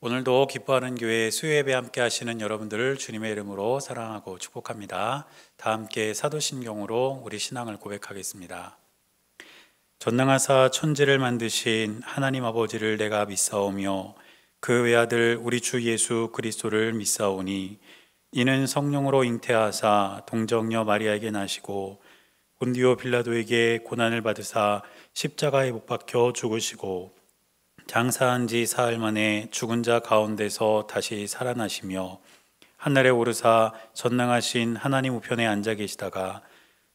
오늘도 기뻐하는 교회 수요예배 함께 하시는 여러분들을 주님의 이름으로 사랑하고 축복합니다. 다 함께 사도신경으로 우리 신앙을 고백하겠습니다. 전능하사 천지를 만드신 하나님 아버지를 내가 믿사오며 그 외아들 우리 주 예수 그리스도를 믿사오니 이는 성령으로 잉태하사 동정녀 마리아에게 나시고 본디오 빌라도에게 고난을 받으사 십자가에 못 박혀 죽으시고 장사한 지 사흘 만에 죽은 자 가운데서 다시 살아나시며 하늘에 오르사 전능하신 하나님 우편에 앉아 계시다가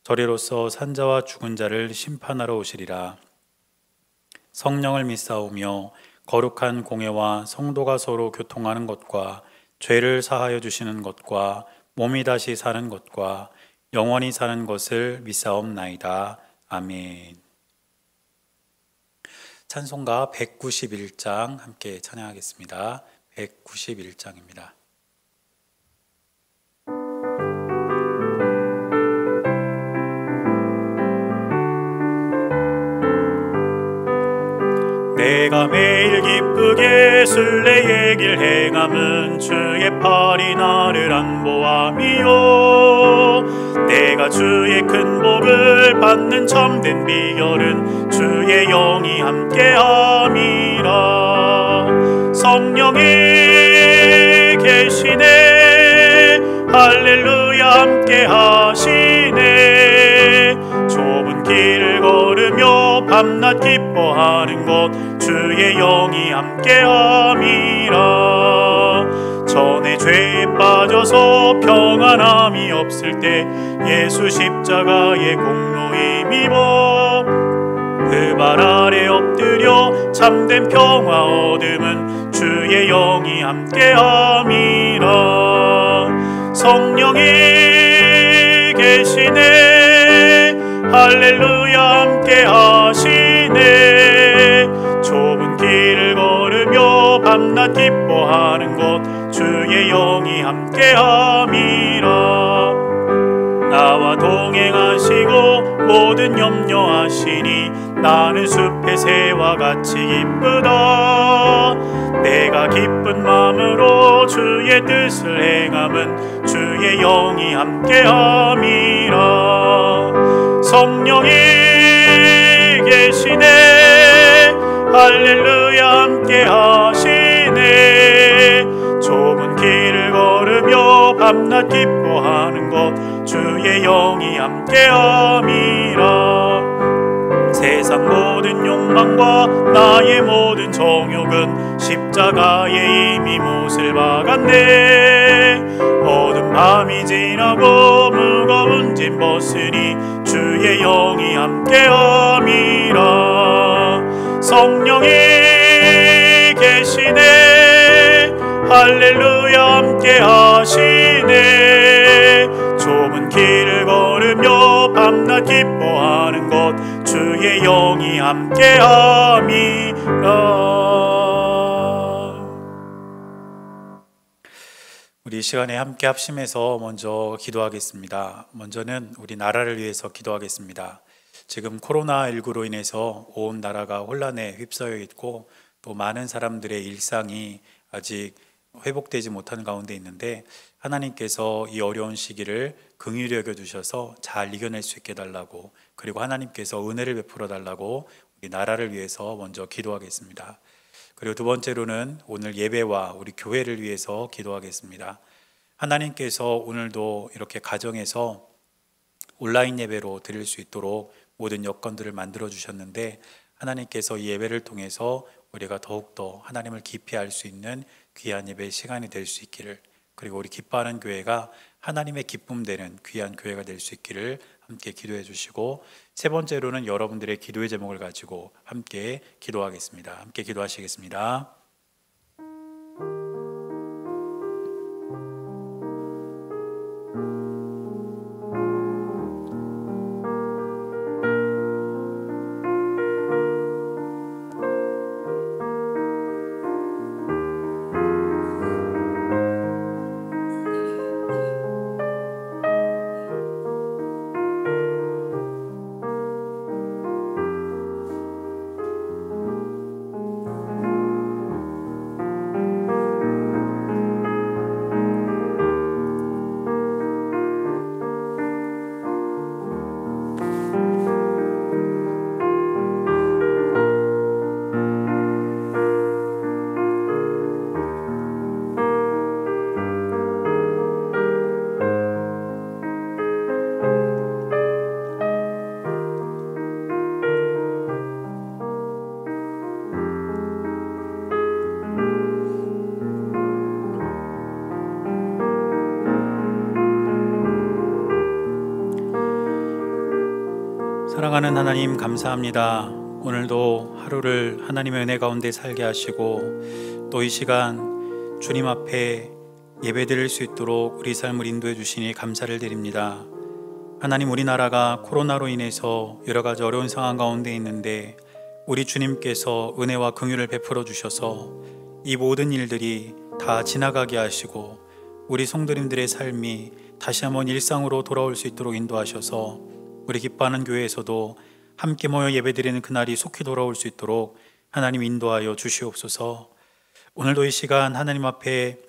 저리로서 산자와 죽은 자를 심판하러 오시리라. 성령을 믿사오며 거룩한 공회와 성도가 서로 교통하는 것과 죄를 사하여 주시는 것과 몸이 다시 사는 것과 영원히 사는 것을 믿사옵나이다. 아멘. 찬송가 191장 함께 찬양하겠습니다. 191장입니다. 내가 매일 기쁘게 순례의 길 행함은 주의 팔이 나를 안보함이요 내가 주의 큰 복을 받는 참된 비결은 주의 영이 함께함이라. 성령이 계시네 할렐루야 함께하시네. 좁은 길을 걸으며 밤낮 기뻐하는 것 주의 영이 함께함이라. 전에 죄에 빠져서 평안함이 없을 때 예수 십자가의 공로 힘입어 그 발 아래 엎드려 참된 평화 얻음은 주의 영이 함께함이라. 성령이 계시네 할렐루야 함께하시네. 좁은 길을 걸으며 밤낮 기뻐하는 것 주의 영이 함께함이라. 나와 동행하시고 모든 염려하시니 나는 숲의 새와 같이 기쁘다. 내가 기쁜 마음으로 주의 뜻을 행함은 주의 영이 함께함이라. 성령이 계시네 할렐루야 함께하시네. 좁은 길을 걸으며 밤낮 기뻐하는 것 주의 영이 함께함이라. 세상 모든 욕망과 나의 모든 정욕은 십자가에 이미 못을 박았네. 어두운 밤이 지나고 무거운 짐 벗으니 주의 영이 함께함이라. 성령이 계시네 할렐루야 함께하시네. 좁은 길을 걸으며 밤낮 기뻐하는 것 주의 영이 함께함이라. 우리 시간에 함께 합심해서 먼저 기도하겠습니다. 먼저는 우리 나라를 위해서 기도하겠습니다. 지금 코로나19로 인해서 온 나라가 혼란에 휩싸여 있고 또 많은 사람들의 일상이 아직 회복되지 못한 가운데 있는데 하나님께서 이 어려운 시기를 긍휼히 여겨주셔서 잘 이겨낼 수 있게 달라고, 그리고 하나님께서 은혜를 베풀어 달라고 우리 나라를 위해서 먼저 기도하겠습니다. 그리고 두 번째로는 오늘 예배와 우리 교회를 위해서 기도하겠습니다. 하나님께서 오늘도 이렇게 가정에서 온라인 예배로 드릴 수 있도록 모든 여건들을 만들어 주셨는데 하나님께서 이 예배를 통해서 우리가 더욱더 하나님을 깊이 알 수 있는 귀한 예배의 시간이 될 수 있기를, 그리고 우리 기뻐하는 교회가 하나님의 기쁨 되는 귀한 교회가 될 수 있기를 함께 기도해 주시고, 세 번째로는 여러분들의 기도의 제목을 가지고 함께 기도하겠습니다. 함께 기도하시겠습니다. 사랑하는 하나님 감사합니다. 오늘도 하루를 하나님의 은혜 가운데 살게 하시고 또 이 시간 주님 앞에 예배드릴 수 있도록 우리 삶을 인도해 주시니 감사를 드립니다. 하나님, 우리나라가 코로나로 인해서 여러 가지 어려운 상황 가운데 있는데 우리 주님께서 은혜와 긍휼을 베풀어 주셔서 이 모든 일들이 다 지나가게 하시고 우리 성도님들의 삶이 다시 한번 일상으로 돌아올 수 있도록 인도하셔서 우리 기뻐하는 교회에서도 함께 모여 예배드리는 그날이 속히 돌아올 수 있도록 하나님 인도하여 주시옵소서. 오늘도 이 시간 하나님 앞에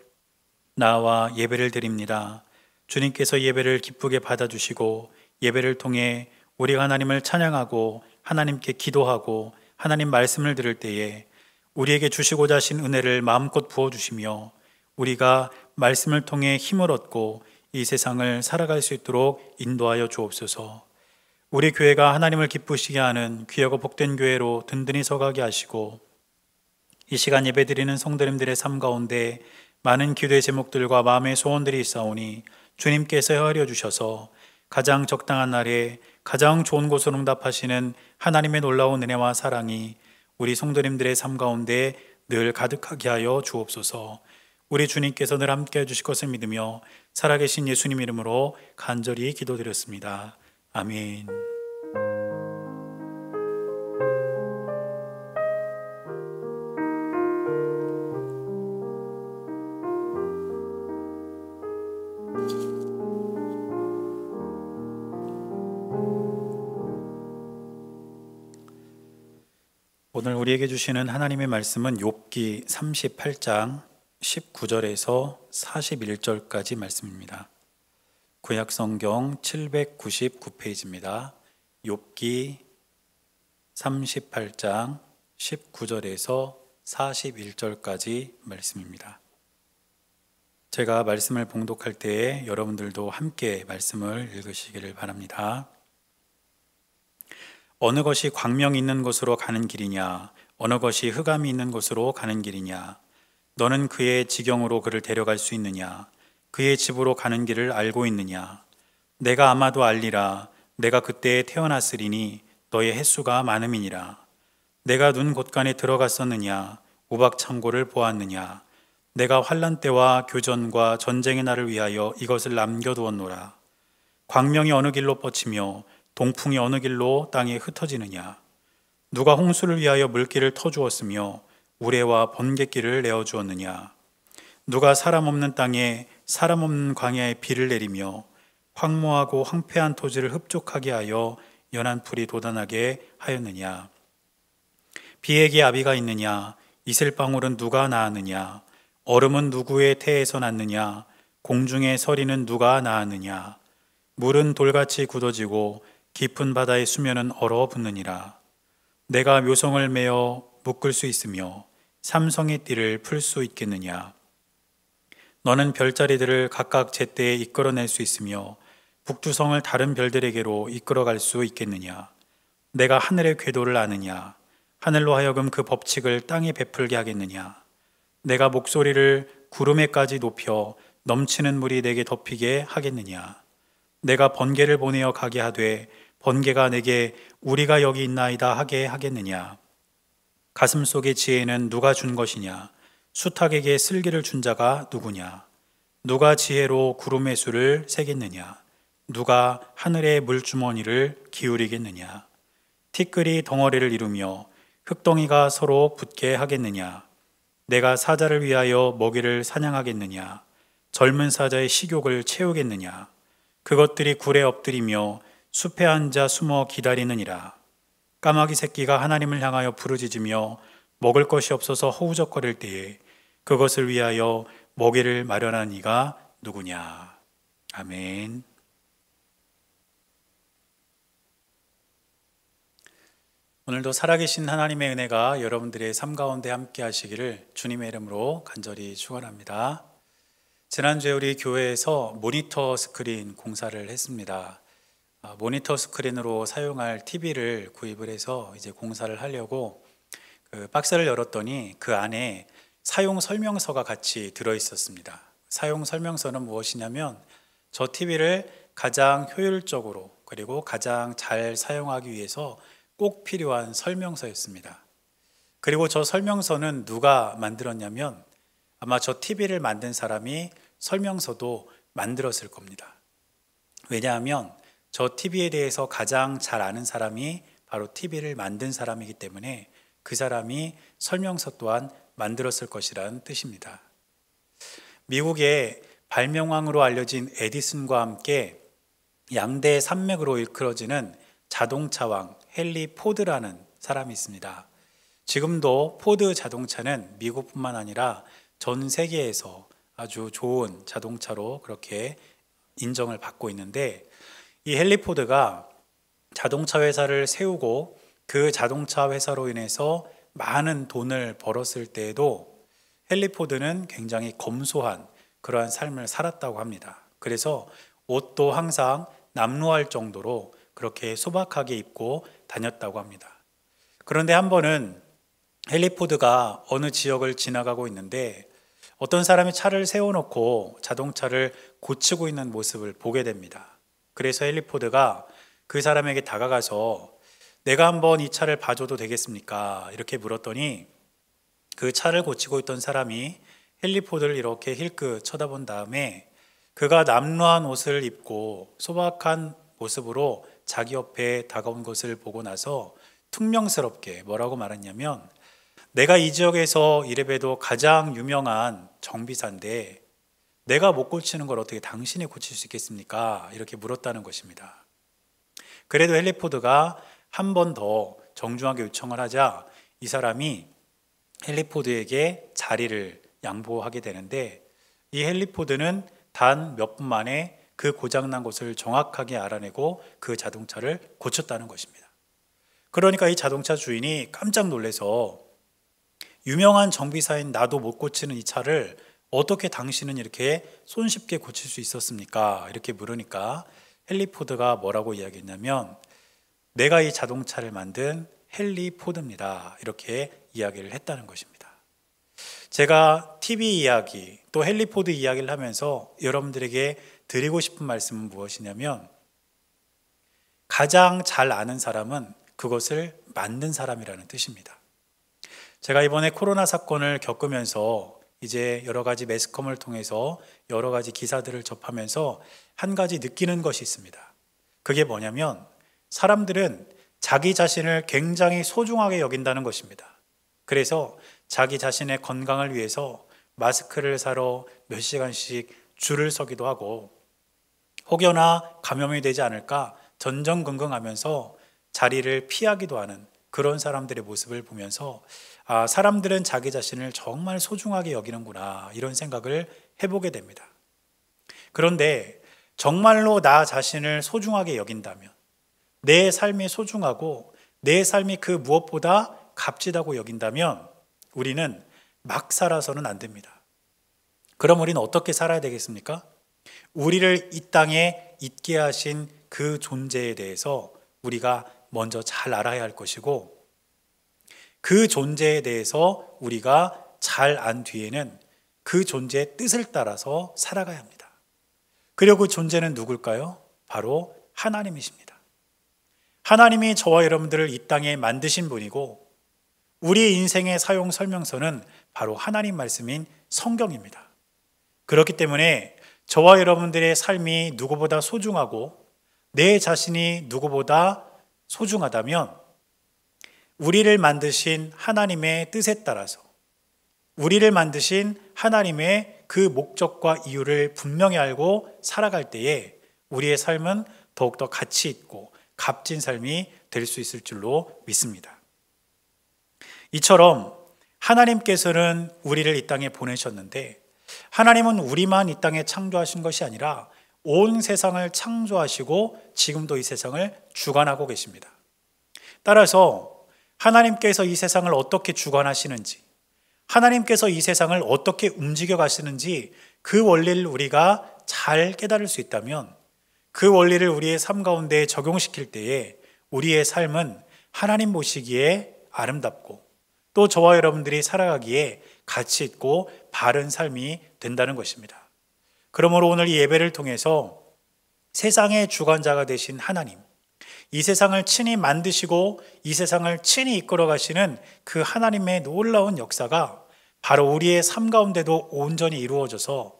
나와 예배를 드립니다. 주님께서 예배를 기쁘게 받아주시고 예배를 통해 우리가 하나님을 찬양하고 하나님께 기도하고 하나님 말씀을 들을 때에 우리에게 주시고자 하신 은혜를 마음껏 부어주시며 우리가 말씀을 통해 힘을 얻고 이 세상을 살아갈 수 있도록 인도하여 주옵소서. 우리 교회가 하나님을 기쁘시게 하는 귀하고 복된 교회로 든든히 서가게 하시고 이 시간 예배드리는 성도님들의 삶 가운데 많은 기도의 제목들과 마음의 소원들이 있사오니 주님께서 헤아려 주셔서 가장 적당한 날에 가장 좋은 곳으로 응답하시는 하나님의 놀라운 은혜와 사랑이 우리 성도님들의 삶 가운데 늘 가득하게 하여 주옵소서. 우리 주님께서 늘 함께 해주실 것을 믿으며 살아계신 예수님 이름으로 간절히 기도드렸습니다. 아멘. 오늘 우리에게 주시는 하나님의 말씀은 욥기 38장 19절에서 41절까지 말씀입니다. 구약성경 799페이지입니다. 욥기 38장 19절에서 41절까지 말씀입니다. 제가 말씀을 봉독할 때에 여러분들도 함께 말씀을 읽으시기를 바랍니다. 어느 것이 광명이 있는 곳으로 가는 길이냐? 어느 것이 흑암이 있는 곳으로 가는 길이냐? 너는 그의 지경으로 그를 데려갈 수 있느냐? 그의 집으로 가는 길을 알고 있느냐? 내가 아마도 알리라. 내가 그때에 태어났으리니 너의 횟수가 많음이니라. 내가 눈 곳간에 들어갔었느냐? 우박 창고를 보았느냐? 내가 환난 때와 교전과 전쟁의 날을 위하여 이것을 남겨두었노라. 광명이 어느 길로 뻗치며 동풍이 어느 길로 땅에 흩어지느냐? 누가 홍수를 위하여 물길을 터주었으며 우레와 번갯길을 내어주었느냐? 누가 사람 없는 땅에 사람 없는 광야에 비를 내리며 황무하고 황폐한 토지를 흡족하게 하여 연한 풀이 돋아나게 하였느냐? 비에게 아비가 있느냐? 이슬방울은 누가 낳았느냐? 얼음은 누구의 태에서 났느냐? 공중의 서리는 누가 낳았느냐? 물은 돌같이 굳어지고 깊은 바다의 수면은 얼어붙느니라. 내가 묘성을 메어 묶을 수 있으며 삼성의 띠를 풀 수 있겠느냐? 너는 별자리들을 각각 제때에 이끌어낼 수 있으며 북두성을 다른 별들에게로 이끌어갈 수 있겠느냐? 내가 하늘의 궤도를 아느냐? 하늘로 하여금 그 법칙을 땅에 베풀게 하겠느냐? 내가 목소리를 구름에까지 높여 넘치는 물이 내게 덮이게 하겠느냐? 내가 번개를 보내어 가게 하되 번개가 내게 우리가 여기 있나이다 하게 하겠느냐? 가슴 속의 지혜는 누가 준 것이냐? 수탉에게 슬기를 준 자가 누구냐? 누가 지혜로 구름의 수를 세겠느냐? 누가 하늘의 물주머니를 기울이겠느냐? 티끌이 덩어리를 이루며 흙덩이가 서로 붙게 하겠느냐? 내가 사자를 위하여 먹이를 사냥하겠느냐? 젊은 사자의 식욕을 채우겠느냐? 그것들이 굴에 엎드리며 숲에 앉아 숨어 기다리느니라. 까마귀 새끼가 하나님을 향하여 부르짖으며 먹을 것이 없어서 허우적거릴 때에 그것을 위하여 먹이를 마련한 이가 누구냐? 아멘. 오늘도 살아계신 하나님의 은혜가 여러분들의 삶 가운데 함께 하시기를 주님의 이름으로 간절히 축원합니다. 지난주에 우리 교회에서 모니터 스크린 공사를 했습니다. 모니터 스크린으로 사용할 TV를 구입을 해서 이제 공사를 하려고 그 박스를 열었더니 그 안에 사용 설명서가 같이 들어 있었습니다. 사용 설명서는 무엇이냐면 저 TV를 가장 효율적으로 그리고 가장 잘 사용하기 위해서 꼭 필요한 설명서였습니다. 그리고 저 설명서는 누가 만들었냐면 아마 저 TV를 만든 사람이 설명서도 만들었을 겁니다. 왜냐하면 저 TV에 대해서 가장 잘 아는 사람이 바로 TV를 만든 사람이기 때문에 그 사람이 설명서 또한 만들었을 것이라는 뜻입니다. 미국의 발명왕으로 알려진 에디슨과 함께 양대 산맥으로 일컬어지는 자동차왕 헨리 포드라는 사람이 있습니다. 지금도 포드 자동차는 미국뿐만 아니라 전 세계에서 아주 좋은 자동차로 그렇게 인정을 받고 있는데, 이 헨리 포드가 자동차 회사를 세우고 그 자동차 회사로 인해서 많은 돈을 벌었을 때에도 헨리 포드는 굉장히 검소한 그러한 삶을 살았다고 합니다. 그래서 옷도 항상 남루할 정도로 그렇게 소박하게 입고 다녔다고 합니다. 그런데 한 번은 헨리 포드가 어느 지역을 지나가고 있는데 어떤 사람이 차를 세워놓고 자동차를 고치고 있는 모습을 보게 됩니다. 그래서 헨리 포드가 그 사람에게 다가가서 내가 한번 이 차를 봐줘도 되겠습니까? 이렇게 물었더니 그 차를 고치고 있던 사람이 헨리 포드를 이렇게 힐끗 쳐다본 다음에 그가 남루한 옷을 입고 소박한 모습으로 자기 옆에 다가온 것을 보고 나서 퉁명스럽게 뭐라고 말했냐면, 내가 이 지역에서 이래봬도 가장 유명한 정비사인데 내가 못 고치는 걸 어떻게 당신이 고칠 수 있겠습니까? 이렇게 물었다는 것입니다. 그래도 헨리 포드가 한 번 더 정중하게 요청을 하자 이 사람이 헨리 포드에게 자리를 양보하게 되는데, 이 헨리 포드는 단 몇 분 만에 그 고장난 것을 정확하게 알아내고 그 자동차를 고쳤다는 것입니다. 그러니까 이 자동차 주인이 깜짝 놀라서 유명한 정비사인 나도 못 고치는 이 차를 어떻게 당신은 이렇게 손쉽게 고칠 수 있었습니까? 이렇게 물으니까 헨리 포드가 뭐라고 이야기했냐면, 내가 이 자동차를 만든 헨리 포드입니다. 이렇게 이야기를 했다는 것입니다. 제가 TV 이야기 또 헨리 포드 이야기를 하면서 여러분들에게 드리고 싶은 말씀은 무엇이냐면, 가장 잘 아는 사람은 그것을 만든 사람이라는 뜻입니다. 제가 이번에 코로나 사건을 겪으면서 이제 여러 가지 매스컴을 통해서 여러 가지 기사들을 접하면서 한 가지 느끼는 것이 있습니다. 그게 뭐냐면 사람들은 자기 자신을 굉장히 소중하게 여긴다는 것입니다. 그래서 자기 자신의 건강을 위해서 마스크를 사러 몇 시간씩 줄을 서기도 하고, 혹여나 감염이 되지 않을까 전전긍긍하면서 자리를 피하기도 하는 그런 사람들의 모습을 보면서 사람들은 자기 자신을 정말 소중하게 여기는구나, 이런 생각을 해보게 됩니다. 그런데 정말로 나 자신을 소중하게 여긴다면, 내 삶이 소중하고 내 삶이 그 무엇보다 값지다고 여긴다면 우리는 막 살아서는 안 됩니다. 그럼 우리는 어떻게 살아야 되겠습니까? 우리를 이 땅에 있게 하신 그 존재에 대해서 우리가 먼저 잘 알아야 할 것이고, 그 존재에 대해서 우리가 잘 안 뒤에는 그 존재의 뜻을 따라서 살아가야 합니다. 그리고 그 존재는 누굴까요? 바로 하나님이십니다. 하나님이 저와 여러분들을 이 땅에 만드신 분이고, 우리 인생의 사용 설명서는 바로 하나님 말씀인 성경입니다. 그렇기 때문에 저와 여러분들의 삶이 누구보다 소중하고 내 자신이 누구보다 소중하다면 우리를 만드신 하나님의 뜻에 따라서, 우리를 만드신 하나님의 그 목적과 이유를 분명히 알고 살아갈 때에 우리의 삶은 더욱더 가치 있고 값진 삶이 될 수 있을 줄로 믿습니다. 이처럼 하나님께서는 우리를 이 땅에 보내셨는데, 하나님은 우리만 이 땅에 창조하신 것이 아니라 온 세상을 창조하시고 지금도 이 세상을 주관하고 계십니다. 따라서 하나님께서 이 세상을 어떻게 주관하시는지, 하나님께서 이 세상을 어떻게 움직여 가시는지 그 원리를 우리가 잘 깨달을 수 있다면, 그 원리를 우리의 삶 가운데 적용시킬 때에 우리의 삶은 하나님 보시기에 아름답고 또 저와 여러분들이 살아가기에 가치 있고 바른 삶이 된다는 것입니다. 그러므로 오늘 이 예배를 통해서 세상의 주관자가 되신 하나님, 이 세상을 친히 만드시고 이 세상을 친히 이끌어 가시는 그 하나님의 놀라운 역사가 바로 우리의 삶 가운데도 온전히 이루어져서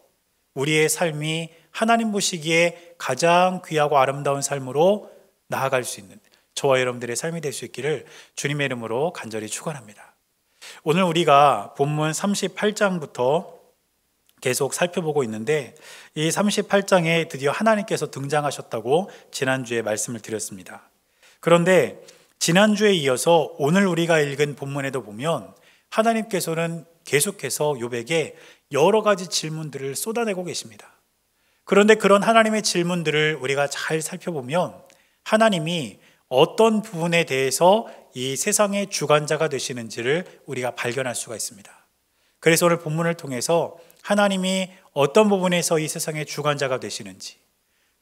우리의 삶이 하나님 보시기에 가장 귀하고 아름다운 삶으로 나아갈 수 있는 저와 여러분들의 삶이 될 수 있기를 주님의 이름으로 간절히 축원합니다. 오늘 우리가 본문 38장부터 계속 살펴보고 있는데 이 38장에 드디어 하나님께서 등장하셨다고 지난주에 말씀을 드렸습니다. 그런데 지난주에 이어서 오늘 우리가 읽은 본문에도 보면 하나님께서는 계속해서 욥에게 여러 가지 질문들을 쏟아내고 계십니다. 그런데 그런 하나님의 질문들을 우리가 잘 살펴보면 하나님이 어떤 부분에 대해서 이 세상의 주관자가 되시는지를 우리가 발견할 수가 있습니다. 그래서 오늘 본문을 통해서 하나님이 어떤 부분에서 이 세상의 주관자가 되시는지,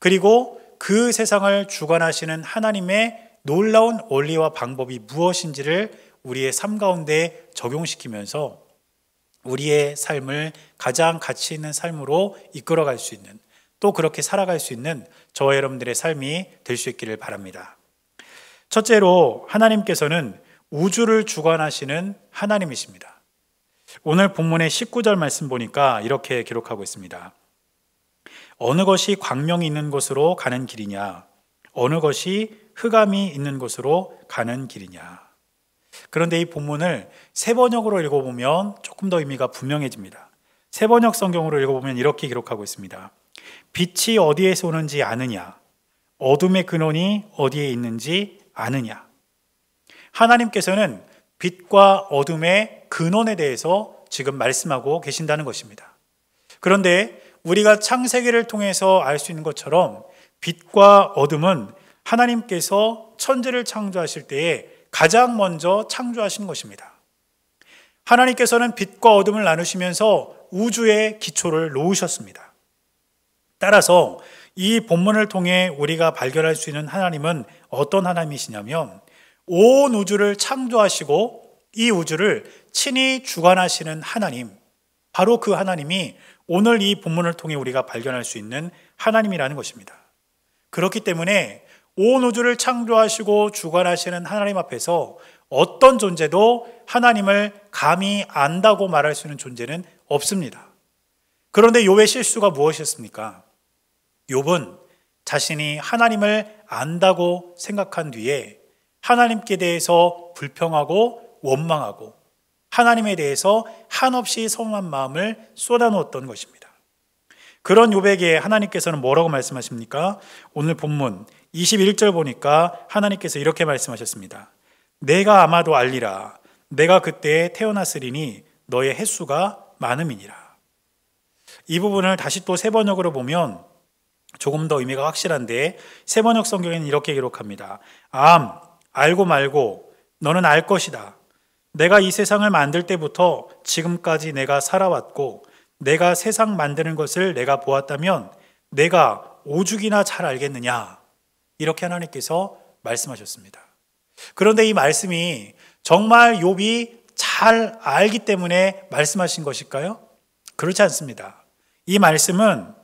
그리고 그 세상을 주관하시는 하나님의 놀라운 원리와 방법이 무엇인지를 우리의 삶 가운데 적용시키면서 우리의 삶을 가장 가치 있는 삶으로 이끌어갈 수 있는, 또 그렇게 살아갈 수 있는 저와 여러분들의 삶이 될 수 있기를 바랍니다. 첫째로 하나님께서는 우주를 주관하시는 하나님이십니다. 오늘 본문의 19절 말씀 보니까 이렇게 기록하고 있습니다. 어느 것이 광명이 있는 곳으로 가는 길이냐, 어느 것이 흑암이 있는 곳으로 가는 길이냐. 그런데 이 본문을 세번역으로 읽어보면 조금 더 의미가 분명해집니다. 세번역 성경으로 읽어보면 이렇게 기록하고 있습니다. 빛이 어디에서 오는지 아느냐, 어둠의 근원이 어디에 있는지 아느냐. 하나님께서는 빛과 어둠의 근원에 대해서 지금 말씀하고 계신다는 것입니다. 그런데 우리가 창세기를 통해서 알 수 있는 것처럼 빛과 어둠은 하나님께서 천지를 창조하실 때에 가장 먼저 창조하신 것입니다. 하나님께서는 빛과 어둠을 나누시면서 우주의 기초를 놓으셨습니다. 따라서 이 본문을 통해 우리가 발견할 수 있는 하나님은 어떤 하나님이시냐면 온 우주를 창조하시고 이 우주를 친히 주관하시는 하나님, 바로 그 하나님이 오늘 이 본문을 통해 우리가 발견할 수 있는 하나님이라는 것입니다. 그렇기 때문에 온 우주를 창조하시고 주관하시는 하나님 앞에서 어떤 존재도 하나님을 감히 안다고 말할 수 있는 존재는 없습니다. 그런데 욥의 실수가 무엇이었습니까? 욥은 자신이 하나님을 안다고 생각한 뒤에 하나님께 대해서 불평하고 원망하고 하나님에 대해서 한없이 서운한 마음을 쏟아놓았던 것입니다. 그런 욥에게 하나님께서는 뭐라고 말씀하십니까? 오늘 본문 21절 보니까 하나님께서 이렇게 말씀하셨습니다. 내가 아마도 알리라. 내가 그때 태어났으리니 너의 횟수가 많음이니라. 이 부분을 다시 또 세번역으로 보면 조금 더 의미가 확실한데 세번역 성경에는 이렇게 기록합니다. 알고 말고 너는 알 것이다. 내가 이 세상을 만들 때부터 지금까지 내가 살아왔고 내가 세상 만드는 것을 내가 보았다면 내가 오죽이나 잘 알겠느냐. 이렇게 하나님께서 말씀하셨습니다. 그런데 이 말씀이 정말 욥이 잘 알기 때문에 말씀하신 것일까요? 그렇지 않습니다. 이 말씀은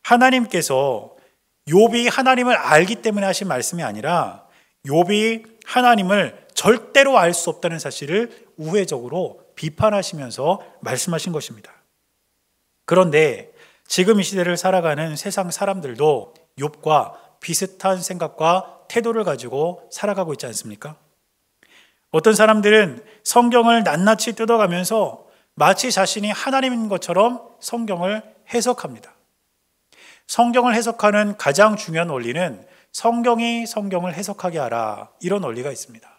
하나님께서 욥이 하나님을 알기 때문에 하신 말씀이 아니라 욥이 하나님을 절대로 알 수 없다는 사실을 우회적으로 비판하시면서 말씀하신 것입니다. 그런데 지금 이 시대를 살아가는 세상 사람들도 욥과 비슷한 생각과 태도를 가지고 살아가고 있지 않습니까? 어떤 사람들은 성경을 낱낱이 뜯어가면서 마치 자신이 하나님인 것처럼 성경을 해석합니다. 성경을 해석하는 가장 중요한 원리는 성경이 성경을 해석하게 하라, 이런 원리가 있습니다.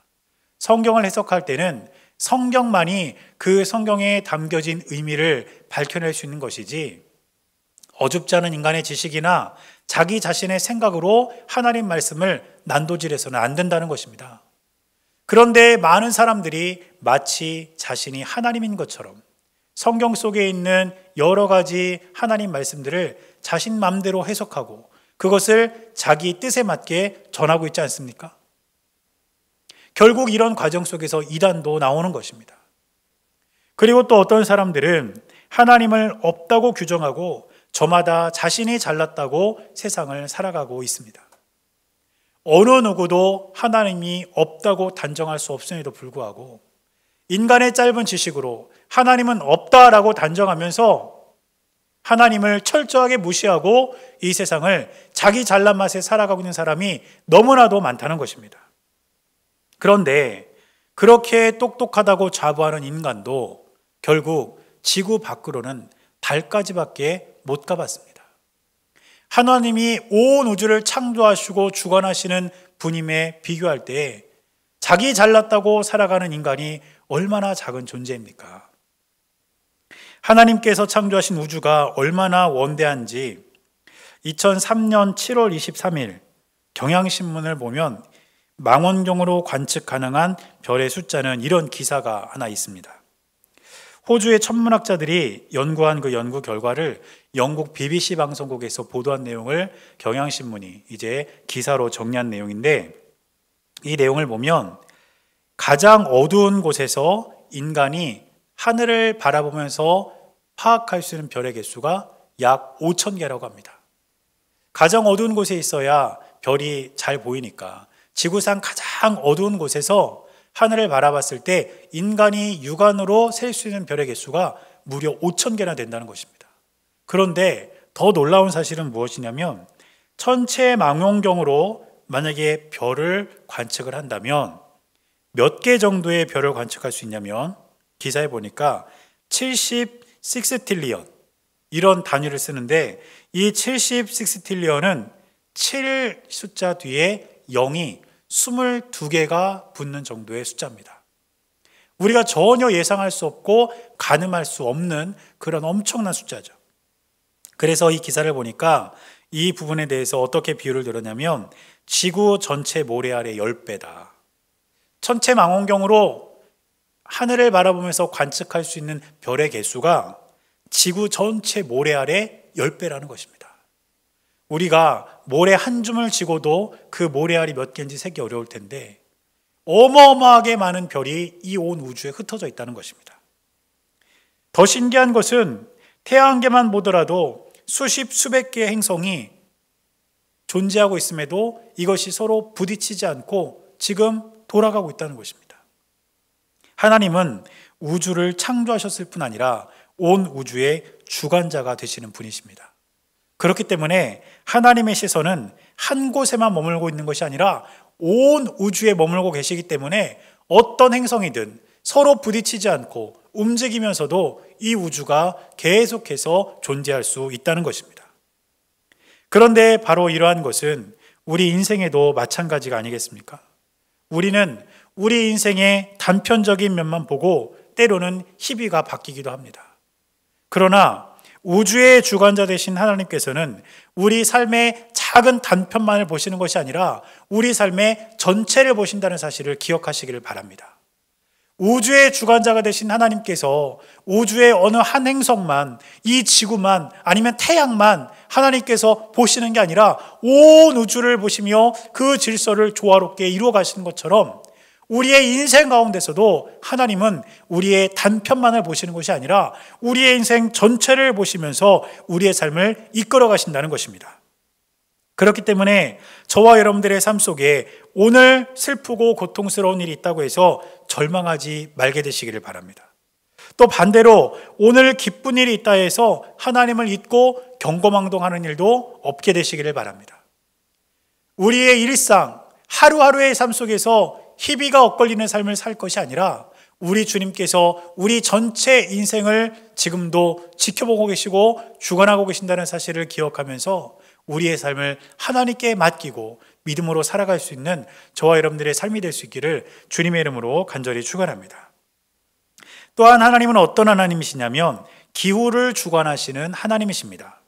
성경을 해석할 때는 성경만이 그 성경에 담겨진 의미를 밝혀낼 수 있는 것이지 어줍지 않은 인간의 지식이나 자기 자신의 생각으로 하나님 말씀을 난도질해서는 안 된다는 것입니다. 그런데 많은 사람들이 마치 자신이 하나님인 것처럼 성경 속에 있는 여러 가지 하나님 말씀들을 자신 마음대로 해석하고 그것을 자기 뜻에 맞게 전하고 있지 않습니까? 결국 이런 과정 속에서 이단도 나오는 것입니다. 그리고 또 어떤 사람들은 하나님을 없다고 규정하고 저마다 자신이 잘났다고 세상을 살아가고 있습니다. 어느 누구도 하나님이 없다고 단정할 수 없음에도 불구하고 인간의 짧은 지식으로 하나님은 없다라고 단정하면서 하나님을 철저하게 무시하고 이 세상을 자기 잘난 맛에 살아가고 있는 사람이 너무나도 많다는 것입니다. 그런데 그렇게 똑똑하다고 자부하는 인간도 결국 지구 밖으로는 달까지밖에 못 가봤습니다. 하나님이 온 우주를 창조하시고 주관하시는 분임에 비교할 때 자기 잘났다고 살아가는 인간이 얼마나 작은 존재입니까? 하나님께서 창조하신 우주가 얼마나 원대한지 2003년 7월 23일 경향신문을 보면 망원경으로 관측 가능한 별의 숫자는 이런 기사가 하나 있습니다. 호주의 천문학자들이 연구한 그 연구 결과를 영국 BBC 방송국에서 보도한 내용을 경향신문이 이제 기사로 정리한 내용인데, 이 내용을 보면 가장 어두운 곳에서 인간이 하늘을 바라보면서 파악할 수 있는 별의 개수가 약 5,000개라고 합니다. 가장 어두운 곳에 있어야 별이 잘 보이니까 지구상 가장 어두운 곳에서 하늘을 바라봤을 때 인간이 육안으로 셀 수 있는 별의 개수가 무려 5,000개나 된다는 것입니다. 그런데 더 놀라운 사실은 무엇이냐면 천체 망원경으로 만약에 별을 관측을 한다면 몇 개 정도의 별을 관측할 수 있냐면 기사에 보니까 76틸리언 이런 단위를 쓰는데 이 76틸리언은 7 숫자 뒤에 0이 22개가 붙는 정도의 숫자입니다. 우리가 전혀 예상할 수 없고 가늠할 수 없는 그런 엄청난 숫자죠. 그래서 이 기사를 보니까 이 부분에 대해서 어떻게 비유를 들었냐면 지구 전체 모래알의 10배다. 천체 망원경으로 하늘을 바라보면서 관측할 수 있는 별의 개수가 지구 전체 모래알의 10배라는 것입니다. 우리가 모래 한 줌을 쥐고도 그 모래알이 몇 개인지 세기 어려울 텐데 어마어마하게 많은 별이 이 온 우주에 흩어져 있다는 것입니다. 더 신기한 것은 태양계만 보더라도 수십 수백 개의 행성이 존재하고 있음에도 이것이 서로 부딪히지 않고 지금 돌아가고 있다는 것입니다. 하나님은 우주를 창조하셨을 뿐 아니라 온 우주의 주관자가 되시는 분이십니다. 그렇기 때문에 하나님의 시선은 한 곳에만 머물고 있는 것이 아니라 온 우주에 머물고 계시기 때문에 어떤 행성이든 서로 부딪히지 않고 움직이면서도 이 우주가 계속해서 존재할 수 있다는 것입니다. 그런데 바로 이러한 것은 우리 인생에도 마찬가지가 아니겠습니까? 우리는 우리 인생의 단편적인 면만 보고 때로는 희비가 바뀌기도 합니다. 그러나 우주의 주관자 되신 하나님께서는 우리 삶의 작은 단편만을 보시는 것이 아니라 우리 삶의 전체를 보신다는 사실을 기억하시기를 바랍니다. 우주의 주관자가 되신 하나님께서 우주의 어느 한 행성만, 이 지구만 아니면 태양만 하나님께서 보시는 게 아니라 온 우주를 보시며 그 질서를 조화롭게 이루어 가시는 것처럼 우리의 인생 가운데서도 하나님은 우리의 단편만을 보시는 것이 아니라 우리의 인생 전체를 보시면서 우리의 삶을 이끌어 가신다는 것입니다. 그렇기 때문에 저와 여러분들의 삶 속에 오늘 슬프고 고통스러운 일이 있다고 해서 절망하지 말게 되시기를 바랍니다. 또 반대로 오늘 기쁜 일이 있다 해서 하나님을 잊고 경거망동하는 일도 없게 되시기를 바랍니다. 우리의 일상, 하루하루의 삶 속에서 희비가 엇갈리는 삶을 살 것이 아니라 우리 주님께서 우리 전체 인생을 지금도 지켜보고 계시고 주관하고 계신다는 사실을 기억하면서 우리의 삶을 하나님께 맡기고 믿음으로 살아갈 수 있는 저와 여러분들의 삶이 될 수 있기를 주님의 이름으로 간절히 축원합니다. 또한 하나님은 어떤 하나님이시냐면 기후를 주관하시는 하나님이십니다.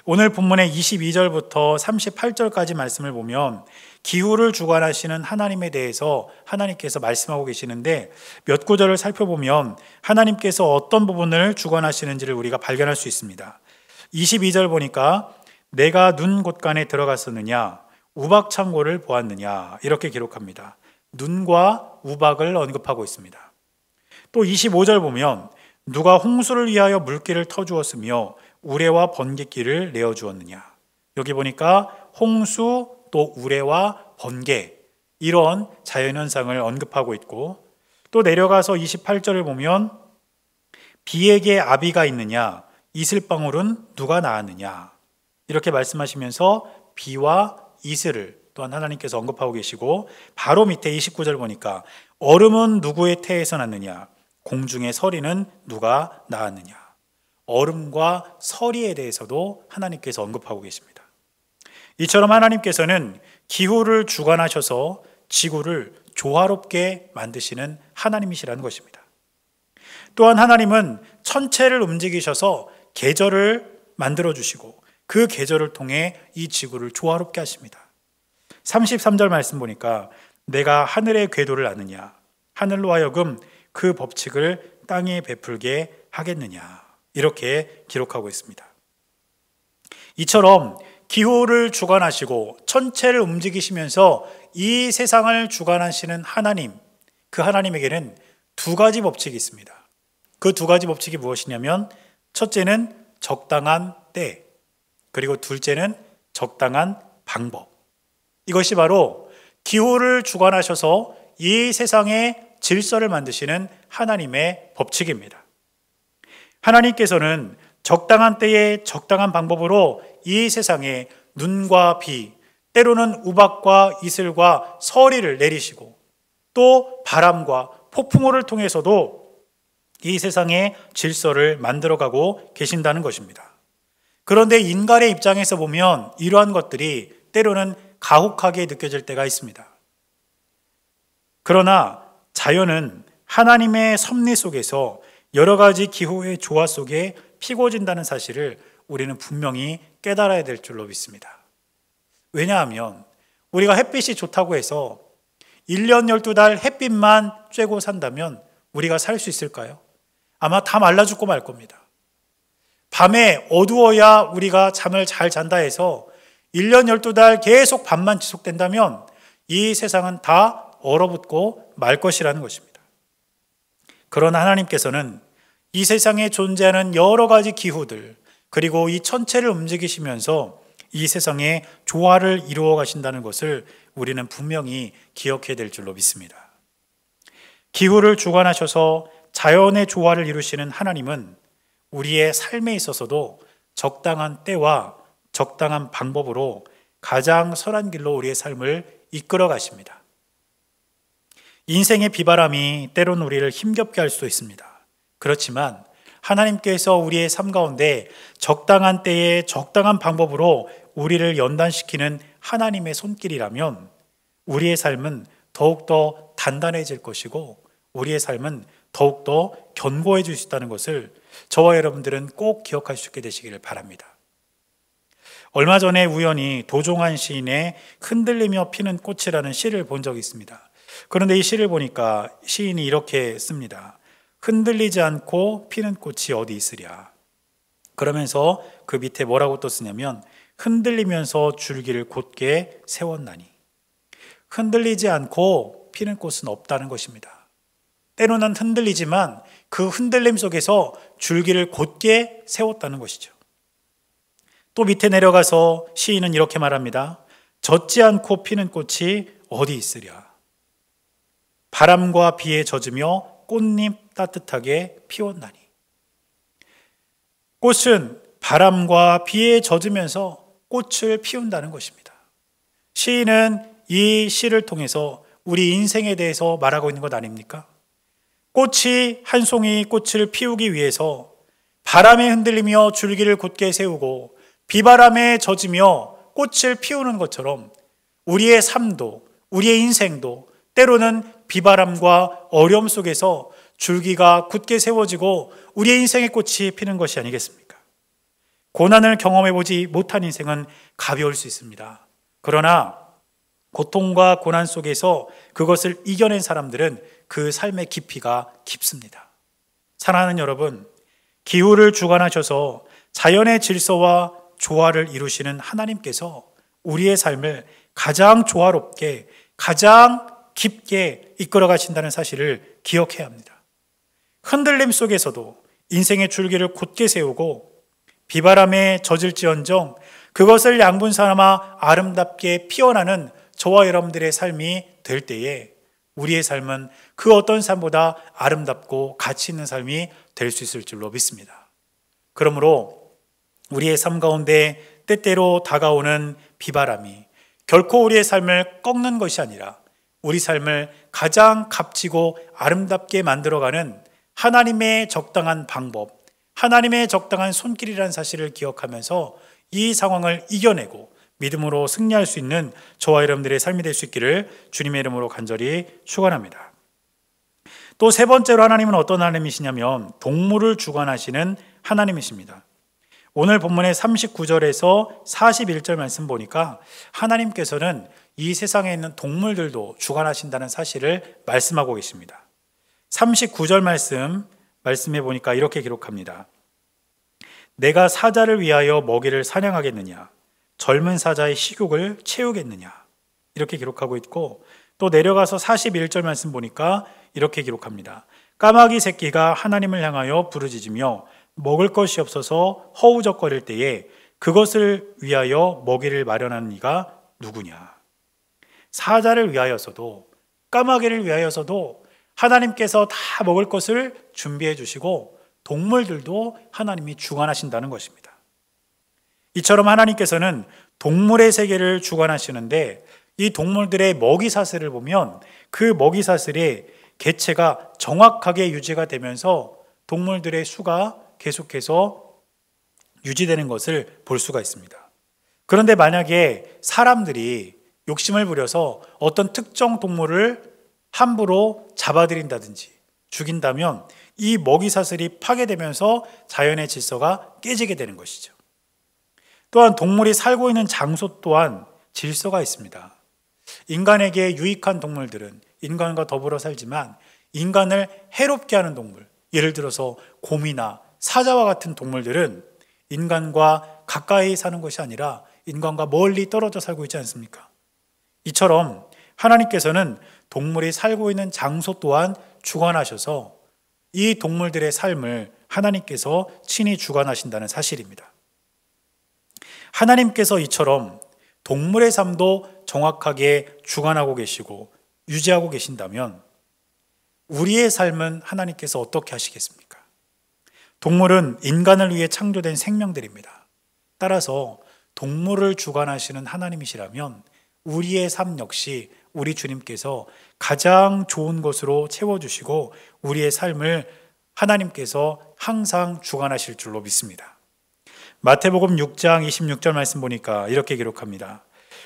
오늘 본문의 22절부터 38절까지 말씀을 보면 기후를 주관하시는 하나님에 대해서 하나님께서 말씀하고 계시는데 몇 구절을 살펴보면 하나님께서 어떤 부분을 주관하시는지를 우리가 발견할 수 있습니다. 22절 보니까 내가 눈 곳간에 들어갔었느냐 우박 창고를 보았느냐 이렇게 기록합니다. 눈과 우박을 언급하고 있습니다. 또 25절 보면 누가 홍수를 위하여 물길을 터주었으며 우레와 번갯길을 내어주었느냐. 여기 보니까 홍수 또 우레와 번개 이런 자연현상을 언급하고 있고, 또 내려가서 28절을 보면 비에게 아비가 있느냐, 이슬방울은 누가 낳았느냐, 이렇게 말씀하시면서 비와 이슬을 또한 하나님께서 언급하고 계시고, 바로 밑에 29절 보니까 얼음은 누구의 태에서 났느냐, 공중의 서리는 누가 낳았느냐. 얼음과 서리에 대해서도 하나님께서 언급하고 계십니다. 이처럼 하나님께서는 기후를 주관하셔서 지구를 조화롭게 만드시는 하나님이시라는 것입니다. 또한 하나님은 천체를 움직이셔서 계절을 만들어 주시고 그 계절을 통해 이 지구를 조화롭게 하십니다. 33절 말씀 보니까 내가 하늘의 궤도를 아느냐, 하늘로 하여금 그 법칙을 땅에 베풀게 하겠느냐, 이렇게 기록하고 있습니다. 이처럼 기후를 주관하시고 천체를 움직이시면서 이 세상을 주관하시는 하나님, 그 하나님에게는 두 가지 법칙이 있습니다. 그 두 가지 법칙이 무엇이냐면, 첫째는 적당한 때, 그리고 둘째는 적당한 방법. 이것이 바로 기후를 주관하셔서 이 세상의 질서를 만드시는 하나님의 법칙입니다. 하나님께서는 적당한 때에 적당한 방법으로 이 세상에 눈과 비, 때로는 우박과 이슬과 서리를 내리시고, 또 바람과 폭풍우를 통해서도 이 세상의 질서를 만들어가고 계신다는 것입니다. 그런데 인간의 입장에서 보면 이러한 것들이 때로는 가혹하게 느껴질 때가 있습니다. 그러나 자연은 하나님의 섭리 속에서 여러 가지 기후의 조화 속에 피고진다는 사실을 우리는 분명히 깨달아야 될 줄로 믿습니다. 왜냐하면 우리가 햇빛이 좋다고 해서 1년 12달 햇빛만 쬐고 산다면 우리가 살 수 있을까요? 아마 다 말라 죽고 말 겁니다. 밤에 어두워야 우리가 잠을 잘 잔다 해서 1년 12달 계속 밤만 지속된다면 이 세상은 다 얼어붙고 말 것이라는 것입니다. 그러나 하나님께서는 이 세상에 존재하는 여러 가지 기후들, 그리고 이 천체를 움직이시면서 이 세상에 조화를 이루어 가신다는 것을 우리는 분명히 기억해야 될 줄로 믿습니다. 기후를 주관하셔서 자연의 조화를 이루시는 하나님은 우리의 삶에 있어서도 적당한 때와 적당한 방법으로 가장 선한 길로 우리의 삶을 이끌어 가십니다. 인생의 비바람이 때론 우리를 힘겹게 할 수도 있습니다. 그렇지만 하나님께서 우리의 삶 가운데 적당한 때에 적당한 방법으로 우리를 연단시키는 하나님의 손길이라면 우리의 삶은 더욱더 단단해질 것이고 우리의 삶은 더욱더 견고해질 수 있다는 것을 저와 여러분들은 꼭 기억할 수 있게 되시기를 바랍니다. 얼마 전에 우연히 도종환 시인의 흔들리며 피는 꽃이라는 시를 본 적이 있습니다. 그런데 이 시를 보니까 시인이 이렇게 씁니다. 흔들리지 않고 피는 꽃이 어디 있으랴. 그러면서 그 밑에 뭐라고 또 쓰냐면 흔들리면서 줄기를 곧게 세웠나니. 흔들리지 않고 피는 꽃은 없다는 것입니다. 때로는 흔들리지만 그 흔들림 속에서 줄기를 곧게 세웠다는 것이죠. 또 밑에 내려가서 시인은 이렇게 말합니다. 젖지 않고 피는 꽃이 어디 있으랴. 바람과 비에 젖으며 꽃잎 따뜻하게 피웠나니. 꽃은 바람과 비에 젖으면서 꽃을 피운다는 것입니다. 시인은 이 시를 통해서 우리 인생에 대해서 말하고 있는 것 아닙니까? 꽃이 한 송이 꽃을 피우기 위해서 바람에 흔들리며 줄기를 곧게 세우고 비바람에 젖으며 꽃을 피우는 것처럼 우리의 삶도 우리의 인생도 때로는 비바람과 어려움 속에서 줄기가 굳게 세워지고 우리의 인생의 꽃이 피는 것이 아니겠습니까? 고난을 경험해보지 못한 인생은 가벼울 수 있습니다. 그러나 고통과 고난 속에서 그것을 이겨낸 사람들은 그 삶의 깊이가 깊습니다. 사랑하는 여러분, 기후를 주관하셔서 자연의 질서와 조화를 이루시는 하나님께서 우리의 삶을 가장 조화롭게, 가장 깊게 이끌어 가신다는 사실을 기억해야 합니다. 흔들림 속에서도 인생의 줄기를 곧게 세우고 비바람에 젖을지언정 그것을 양분 삼아 아름답게 피어나는 저와 여러분들의 삶이 될 때에 우리의 삶은 그 어떤 삶보다 아름답고 가치 있는 삶이 될 수 있을 줄로 믿습니다. 그러므로 우리의 삶 가운데 때때로 다가오는 비바람이 결코 우리의 삶을 꺾는 것이 아니라 우리 삶을 가장 값지고 아름답게 만들어가는 하나님의 적당한 방법, 하나님의 적당한 손길이라는 사실을 기억하면서 이 상황을 이겨내고 믿음으로 승리할 수 있는 저와 여러분들의 삶이 될 수 있기를 주님의 이름으로 간절히 축원합니다. 또 세 번째로 하나님은 어떤 하나님이시냐면 동물을 주관하시는 하나님이십니다. 오늘 본문의 39절에서 41절 말씀 보니까 하나님께서는 이 세상에 있는 동물들도 주관하신다는 사실을 말씀하고 계십니다. 39절 말씀해 보니까 이렇게 기록합니다. 내가 사자를 위하여 먹이를 사냥하겠느냐? 젊은 사자의 식욕을 채우겠느냐? 이렇게 기록하고 있고 또 내려가서 41절 말씀 보니까 이렇게 기록합니다. 까마귀 새끼가 하나님을 향하여 부르짖으며 먹을 것이 없어서 허우적거릴 때에 그것을 위하여 먹이를 마련하는 이가 누구냐? 사자를 위하여서도 까마귀를 위하여서도 하나님께서 다 먹을 것을 준비해 주시고 동물들도 하나님이 주관하신다는 것입니다. 이처럼 하나님께서는 동물의 세계를 주관하시는데 이 동물들의 먹이 사슬을 보면 그 먹이 사슬의 개체가 정확하게 유지가 되면서 동물들의 수가 계속해서 유지되는 것을 볼 수가 있습니다. 그런데 만약에 사람들이 욕심을 부려서 어떤 특정 동물을 함부로 잡아들인다든지 죽인다면 이 먹이 사슬이 파괴되면서 자연의 질서가 깨지게 되는 것이죠. 또한 동물이 살고 있는 장소 또한 질서가 있습니다. 인간에게 유익한 동물들은 인간과 더불어 살지만 인간을 해롭게 하는 동물, 예를 들어서 곰이나 사자와 같은 동물들은 인간과 가까이 사는 것이 아니라 인간과 멀리 떨어져 살고 있지 않습니까? 이처럼 하나님께서는 동물이 살고 있는 장소 또한 주관하셔서 이 동물들의 삶을 하나님께서 친히 주관하신다는 사실입니다. 하나님께서 이처럼 동물의 삶도 정확하게 주관하고 계시고 유지하고 계신다면 우리의 삶은 하나님께서 어떻게 하시겠습니까? 동물은 인간을 위해 창조된 생명들입니다. 따라서 동물을 주관하시는 하나님이시라면 우리의 삶 역시 우리 주님께서 가장 좋은 것으로 채워주시고 우리의 삶을 하나님께서 항상 주관하실 줄로 믿습니다. 마태복음 6장 26절 말씀 보니까 이렇게 기록합니다.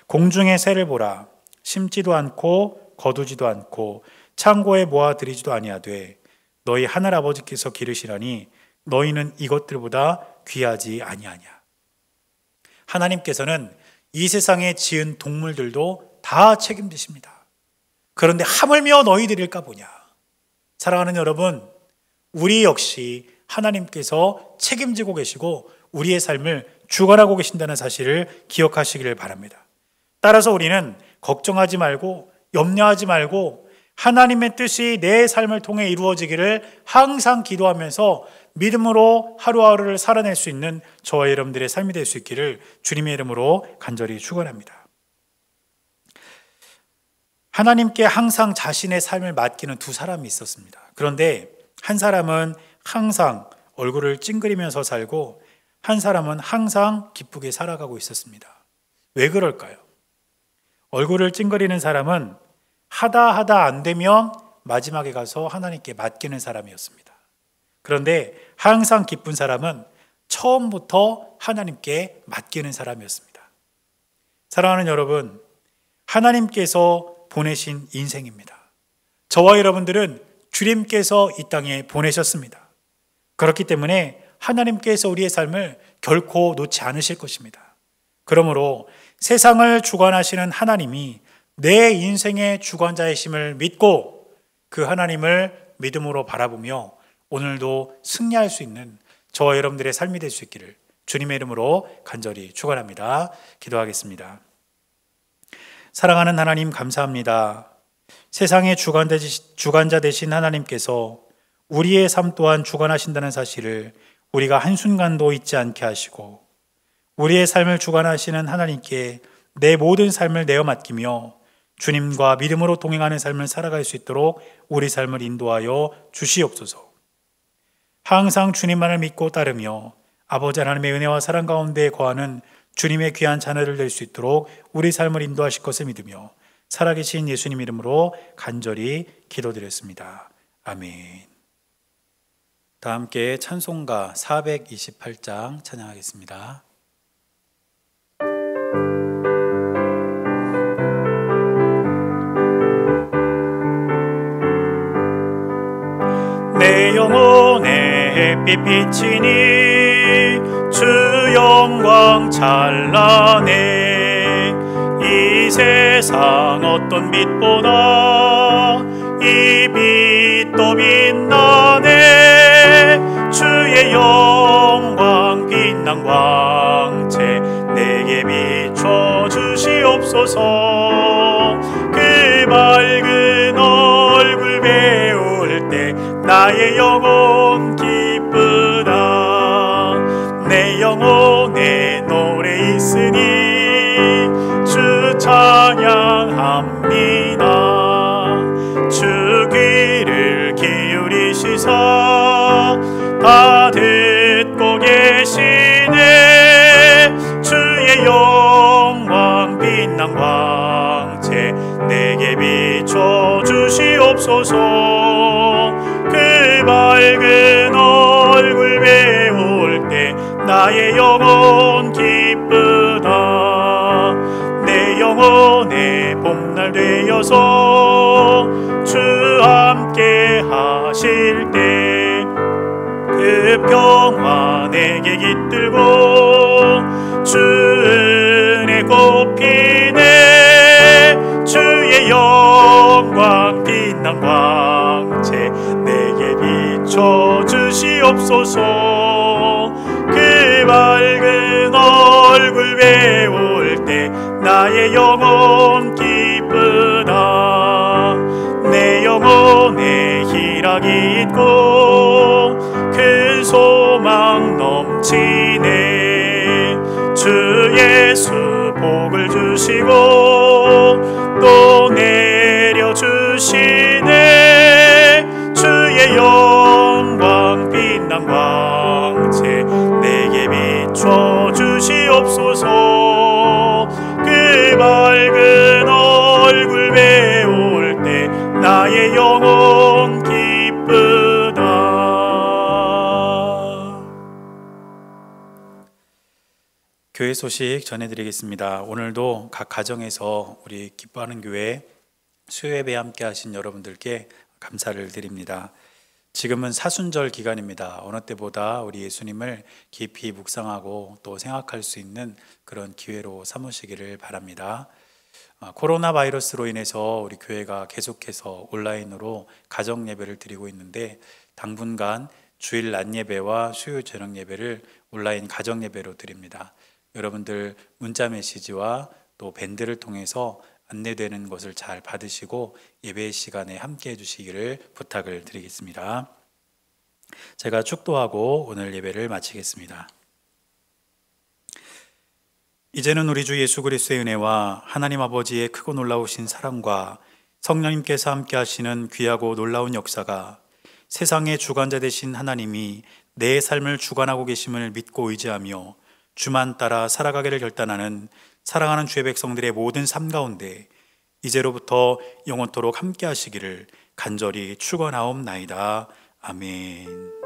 공중의 새를 보라. 심지도 않고 거두지도 않고 창고에 모아들이지도 아니하되 너희 하늘아버지께서 기르시라니 너희는 이것들보다 귀하지 아니하냐. 하나님께서는 이 세상에 지은 동물들도 다 책임지십니다. 그런데 하물며 너희들일까 보냐. 사랑하는 여러분, 우리 역시 하나님께서 책임지고 계시고 우리의 삶을 주관하고 계신다는 사실을 기억하시기를 바랍니다. 따라서 우리는 걱정하지 말고 염려하지 말고 하나님의 뜻이 내 삶을 통해 이루어지기를 항상 기도하면서 믿음으로 하루하루를 살아낼 수 있는 저와 여러분들의 삶이 될 수 있기를 주님의 이름으로 간절히 축원합니다. 하나님께 항상 자신의 삶을 맡기는 두 사람이 있었습니다. 그런데 한 사람은 항상 얼굴을 찡그리면서 살고 한 사람은 항상 기쁘게 살아가고 있었습니다. 왜 그럴까요? 얼굴을 찡그리는 사람은 하다 안 되면 마지막에 가서 하나님께 맡기는 사람이었습니다. 그런데 항상 기쁜 사람은 처음부터 하나님께 맡기는 사람이었습니다. 사랑하는 여러분, 하나님께서 보내신 인생입니다. 저와 여러분들은 주님께서 이 땅에 보내셨습니다. 그렇기 때문에 하나님께서 우리의 삶을 결코 놓지 않으실 것입니다. 그러므로 세상을 주관하시는 하나님이 내 인생의 주관자이심을 믿고 그 하나님을 믿음으로 바라보며 오늘도 승리할 수 있는 저와 여러분들의 삶이 될 수 있기를 주님의 이름으로 간절히 축원합니다. 기도하겠습니다. 사랑하는 하나님 감사합니다. 세상의 주관자 되신 하나님께서 우리의 삶 또한 주관하신다는 사실을 우리가 한순간도 잊지 않게 하시고 우리의 삶을 주관하시는 하나님께 내 모든 삶을 내어 맡기며 주님과 믿음으로 동행하는 삶을 살아갈 수 있도록 우리 삶을 인도하여 주시옵소서. 항상 주님만을 믿고 따르며 아버지 하나님의 은혜와 사랑 가운데 거하는 주님의 귀한 자녀를 될 수 있도록 우리 삶을 인도하실 것을 믿으며 살아계신 예수님 이름으로 간절히 기도드렸습니다. 아멘. 다 함께 찬송가 428장 찬양하겠습니다. 내 영혼에 햇빛 비치니 주 영광 찬란해. 이 세상 어떤 빛보다 이 빛도 빛나네. 주의 영광 빛난 광채 내게 비춰 주시옵소서. 그 밝은 얼굴 배울 때 나의 영혼 기쁘다. 내 영혼에 노래 있으니 주 찬양합니다. 주 귀를 기울이시사 다 듣고 계시네. 주의 영광 빛난 광채 내게 비춰 주시옵소서. 그 밝은 얼굴 배울 때 나의 영혼 기쁘다. 내 영혼의 봄날 되어서 주 함께 하실 때 그 평화 내게 깃들고 주 은혜 꽃피네. 주의 영광 빛난 광채 내게 비춰 주시옵소서. 그 밝은 얼굴 배울 때 나의 영혼 기쁘다. 내 영혼에 희락이 있고 큰 소망 넘치네. 주 예수 복을 주시고 또 내려주시네. 주의 영광 빛난 광채 내게 비춰 주시옵소서. 그 밝은 얼굴 배울 때 나의 영혼 기쁘다. 교회 소식 전해드리겠습니다. 오늘도 각 가정에서 우리 기뻐하는 교회 수요예배 함께 하신 여러분들께 감사를 드립니다. 지금은 사순절 기간입니다. 어느 때보다 우리 예수님을 깊이 묵상하고 또 생각할 수 있는 그런 기회로 삼으시기를 바랍니다. 코로나 바이러스로 인해서 우리 교회가 계속해서 온라인으로 가정 예배를 드리고 있는데 당분간 주일 낮 예배와 수요일 저녁 예배를 온라인 가정 예배로 드립니다. 여러분들 문자 메시지와 또 밴드를 통해서 안내되는 것을 잘 받으시고 예배 시간에 함께 해주시기를 부탁을 드리겠습니다. 제가 축도하고 오늘 예배를 마치겠습니다. 이제는 우리 주 예수 그리스도의 은혜와 하나님 아버지의 크고 놀라우신 사랑과 성령님께서 함께 하시는 귀하고 놀라운 역사가 세상의 주관자 되신 하나님이 내 삶을 주관하고 계심을 믿고 의지하며 주만 따라 살아가기를 결단하는 사랑하는 주의 백성들의 모든 삶 가운데 이제로부터 영원토록 함께 하시기를 간절히 축원하옵나이다. 아멘.